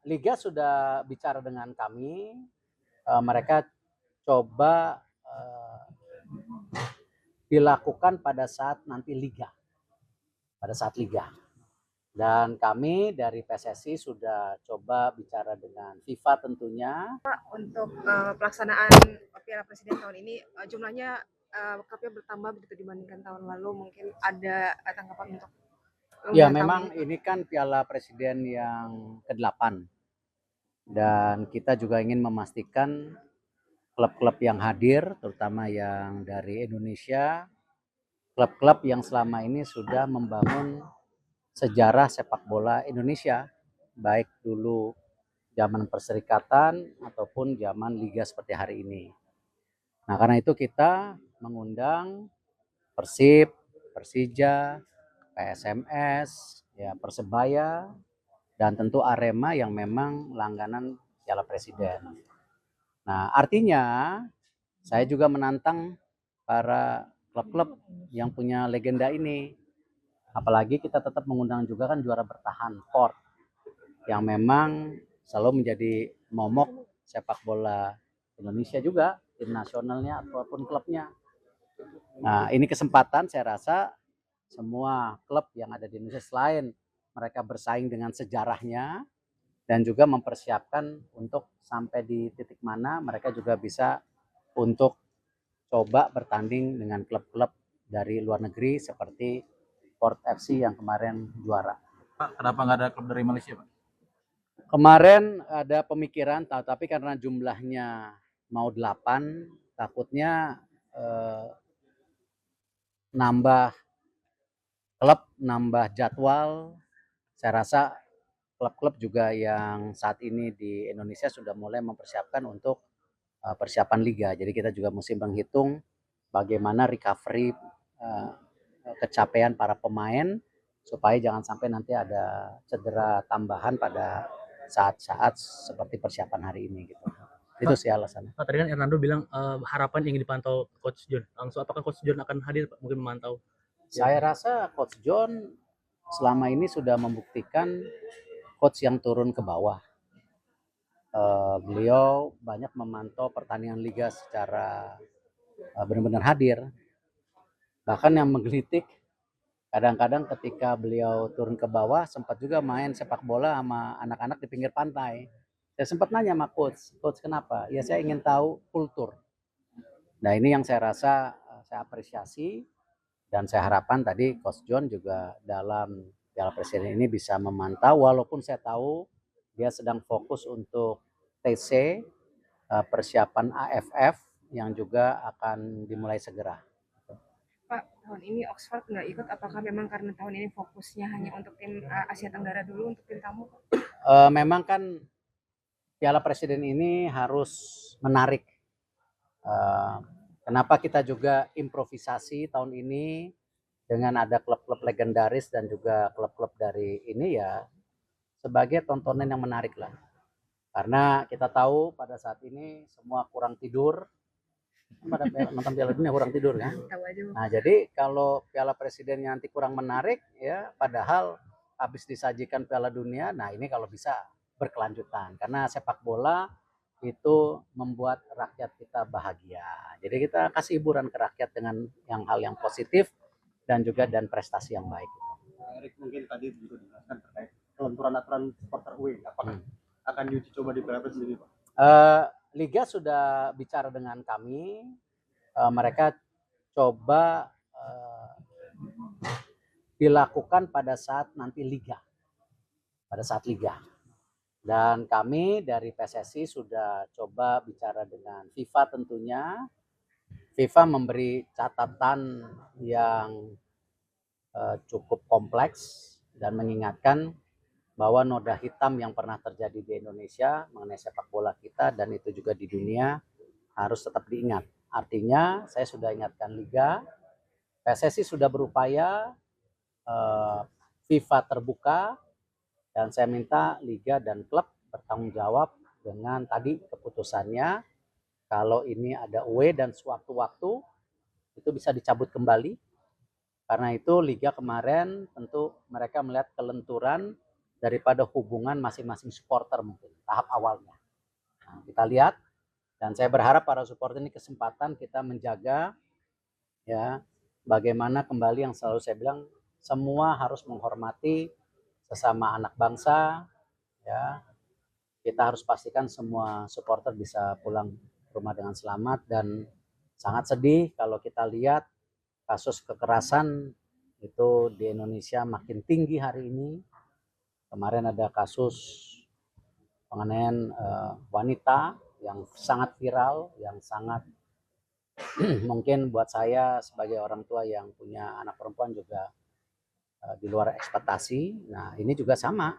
Liga sudah bicara dengan kami, mereka coba dilakukan pada saat nanti liga. Dan kami dari PSSI sudah coba bicara dengan FIFA tentunya. Untuk pelaksanaan Piala Presiden tahun ini jumlahnya cupnya bertambah begitu dibandingkan tahun lalu. Mungkin ada tanggapan untuk Ya, tahun memang ini kan Piala Presiden yang ke-8 dan kita juga ingin memastikan klub-klub yang hadir, terutama yang dari Indonesia, klub-klub yang selama ini sudah membangun sejarah sepak bola Indonesia, baik dulu zaman perserikatan ataupun zaman liga seperti hari ini. Nah, karena itu kita mengundang Persib, Persija, PSMS, ya Persebaya, dan tentu Arema yang memang langganan Piala Presiden. Nah, artinya saya juga menantang para klub-klub yang punya legenda ini. Apalagi kita tetap mengundang juga kan juara bertahan Port yang memang selalu menjadi momok sepak bola Indonesia juga, tim nasionalnya ataupun klubnya. Nah, ini kesempatan saya rasa semua klub yang ada di Indonesia selain mereka bersaing dengan sejarahnya dan juga mempersiapkan untuk sampai di titik mana mereka juga bisa untuk coba bertanding dengan klub-klub dari luar negeri seperti Port FC yang kemarin juara. Pak, kenapa nggak ada klub dari Malaysia, Pak? Kemarin ada pemikiran, tapi karena jumlahnya mau 8, takutnya nambah klub, nambah jadwal. Saya rasa klub-klub juga yang saat ini di Indonesia sudah mulai mempersiapkan untuk persiapan liga. Jadi kita juga mesti menghitung bagaimana recovery kecapean para pemain supaya jangan sampai nanti ada cedera tambahan pada saat-saat seperti persiapan hari ini gitu. Itu sih alasannya. Pak, tadi kan Hernando bilang harapan ingin dipantau Coach John. Langsung apakah Coach John akan hadir, Pak? Mungkin memantau. Saya rasa Coach John selama ini sudah membuktikan coach yang turun ke bawah. Beliau banyak memantau pertandingan liga secara benar-benar hadir. Bahkan yang menggelitik, kadang-kadang ketika beliau turun ke bawah sempat juga main sepak bola sama anak-anak di pinggir pantai. Saya sempat nanya sama coach kenapa? Ya saya ingin tahu kultur. Nah ini yang saya rasa saya apresiasi dan saya harapkan tadi Coach John juga dalam Piala Presiden ini bisa memantau walaupun saya tahu dia sedang fokus untuk TC persiapan AFF yang juga akan dimulai segera. Pak, tahun ini Oxford nggak ikut, apakah memang karena tahun ini fokusnya hanya untuk tim Asia Tenggara dulu untuk tim tamu? Memang kan Piala Presiden ini harus menarik. Kenapa kita juga improvisasi tahun ini dengan ada klub-klub legendaris dan juga klub-klub dari ini ya sebagai tontonan yang menarik lah. Karena kita tahu pada saat ini semua kurang tidur. Pada nonton Piala Dunia kurang tidur kan. Nah jadi kalau Piala Presidennya nanti kurang menarik ya padahal habis disajikan Piala Dunia, nah ini kalau bisa berkelanjutan. Karena sepak bola itu membuat rakyat kita bahagia. Jadi kita kasih hiburan ke rakyat dengan hal yang positif dan juga dan prestasi yang baik. Erik mungkin tadi juga dijelaskan terkait kelenturan aturan supporter away. Apakah akan diuji coba di Piala Presiden, Pak? Liga sudah bicara dengan kami, mereka coba dilakukan pada saat nanti liga. Dan kami dari PSSI sudah coba bicara dengan FIFA tentunya. FIFA memberi catatan yang cukup kompleks dan mengingatkan bahwa noda hitam yang pernah terjadi di Indonesia mengenai sepak bola kita dan itu juga di dunia harus tetap diingat. Artinya saya sudah ingatkan Liga, PSSI sudah berupaya, FIFA terbuka, dan saya minta Liga dan klub bertanggung jawab dengan tadi keputusannya kalau ini ada away dan sewaktu-waktu itu bisa dicabut kembali. Karena itu Liga kemarin tentu mereka melihat kelenturan daripada hubungan masing-masing supporter mungkin tahap awalnya. Nah, kita lihat, dan saya berharap para supporter ini kesempatan kita menjaga ya bagaimana kembali yang selalu saya bilang, semua harus menghormati sesama anak bangsa ya. Kita harus pastikan semua supporter bisa pulang ke rumah dengan selamat, dan sangat sedih kalau kita lihat kasus kekerasan itu di Indonesia makin tinggi hari ini. Kemarin ada kasus penganiayaan wanita yang sangat viral, yang sangat mungkin buat saya sebagai orang tua yang punya anak perempuan juga di luar ekspektasi. Nah, ini juga sama.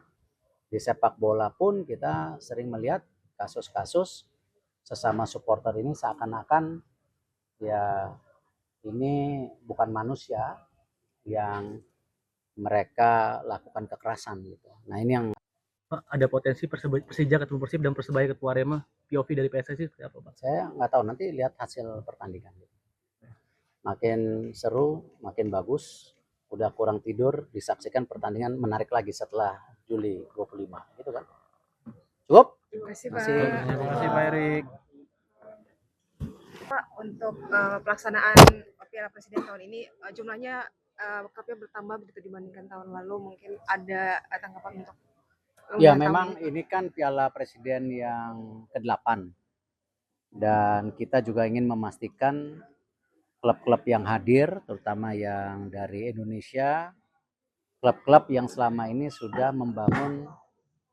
Di sepak bola pun kita sering melihat kasus-kasus sesama supporter ini seakan-akan ya ini bukan manusia yang mereka lakukan kekerasan gitu. Nah, ini yang Pak, ada potensi Persija ketemu Persib dan Persebaya ketemu Arema, POV dari PSSI seperti apa, Pak? saya nggak tahu, nanti lihat hasil pertandingan. Makin seru, makin bagus. Udah kurang tidur, disaksikan pertandingan menarik lagi setelah Juli 25, gitu kan? Cukup? Terima kasih, Pak. Masih. Terima kasih Pak Erik. Pak, untuk pelaksanaan Piala Presiden tahun ini jumlahnya klubnya bertambah begitu dibandingkan tahun lalu. Mungkin ada tanggapan untuk Ya, tahun memang ini? ini kan Piala Presiden yang ke-8. Dan kita juga ingin memastikan klub-klub yang hadir, terutama yang dari Indonesia, klub-klub yang selama ini sudah membangun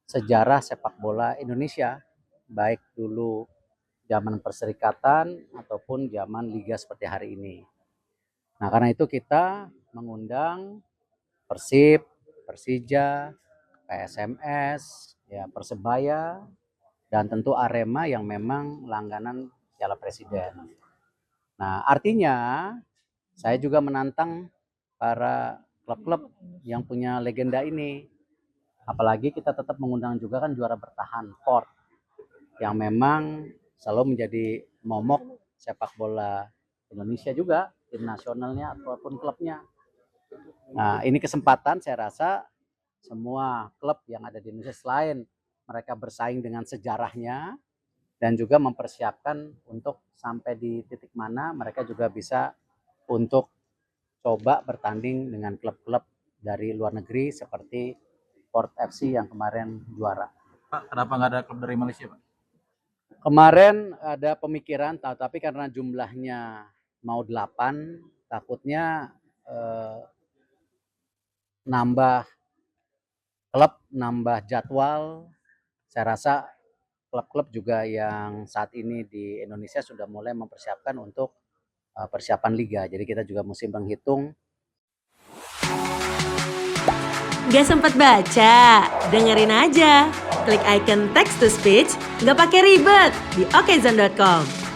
sejarah sepak bola Indonesia, baik dulu zaman perserikatan ataupun zaman liga seperti hari ini. Nah, karena itu kita mengundang Persib, Persija, PSMS, ya Persebaya, dan tentu Arema yang memang langganan Piala Presiden. Nah, artinya saya juga menantang para klub-klub yang punya legenda ini. Apalagi kita tetap mengundang juga kan juara bertahan Port, yang memang selalu menjadi momok sepak bola Indonesia juga, tim nasionalnya ataupun klubnya. Nah, ini kesempatan saya rasa semua klub yang ada di Indonesia, selain mereka bersaing dengan sejarahnya dan juga mempersiapkan untuk sampai di titik mana mereka juga bisa untuk coba bertanding dengan klub-klub dari luar negeri seperti Port FC yang kemarin juara. Pak, kenapa nggak ada klub dari Malaysia, Pak? Kemarin ada pemikiran, tapi karena jumlahnya mau 8, takutnya nambah klub, nambah jadwal. Saya rasa klub-klub juga yang saat ini di Indonesia sudah mulai mempersiapkan untuk persiapan liga. Jadi kita juga mesti menghitung. Gak sempat baca? Dengerin aja. Klik icon text to speech, gak pakai ribet di okezone.com.